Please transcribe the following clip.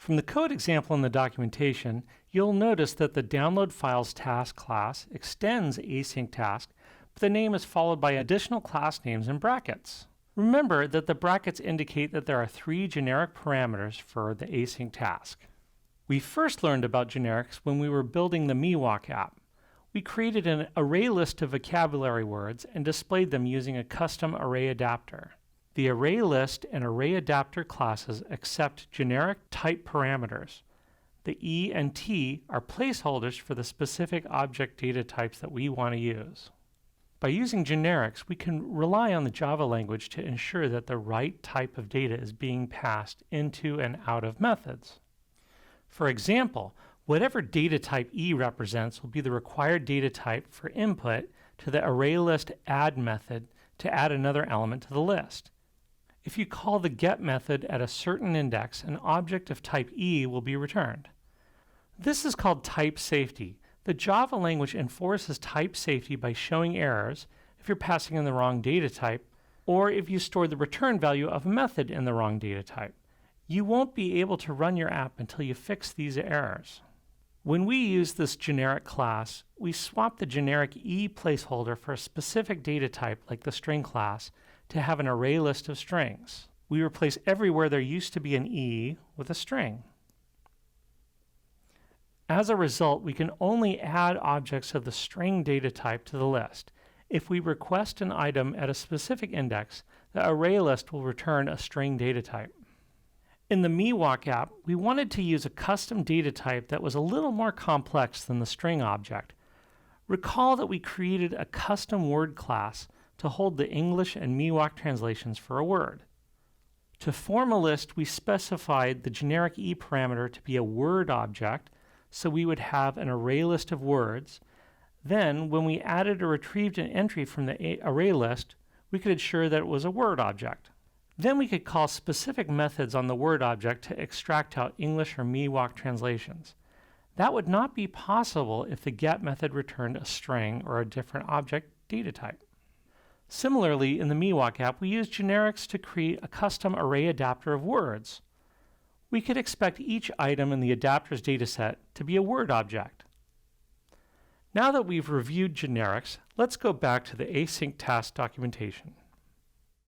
From the code example in the documentation, you'll notice that the download files task class extends async task, but the name is followed by additional class names in brackets. Remember that the brackets indicate that there are 3 generic parameters for the async task. We first learned about generics when we were building the MeWalk app. We created an array list of vocabulary words and displayed them using a custom array adapter. The array list and array adapter classes accept generic type parameters. The E and T are placeholders for the specific object data types that we want to use. By using generics, we can rely on the Java language to ensure that the right type of data is being passed into and out of methods. For example, whatever data type E represents will be the required data type for input to the ArrayList add method to add another element to the list. If you call the get method at a certain index, an object of type E will be returned. This is called type safety. The Java language enforces type safety by showing errors if you're passing in the wrong data type, or if you store the return value of a method in the wrong data type. You won't be able to run your app until you fix these errors. When we use this generic class, we swap the generic E placeholder for a specific data type like the string class to have an array list of strings. We replace everywhere there used to be an E with a string. As a result, we can only add objects of the string data type to the list. If we request an item at a specific index, the array list will return a string data type. In the MeWalk app, we wanted to use a custom data type that was a little more complex than the string object. Recall that we created a custom word class to hold the English and MeWalk translations for a word. To form a list, we specified the generic E parameter to be a word object, so we would have an array list of words. Then, when we added or retrieved an entry from the array list, we could ensure that it was a word object. Then we could call specific methods on the word object to extract out English or MeWalk translations. That would not be possible if the get method returned a string or a different object data type. Similarly, in the MeWalk app, we use generics to create a custom array adapter of words. We could expect each item in the adapter's dataset to be a word object. Now that we've reviewed generics, let's go back to the async task documentation.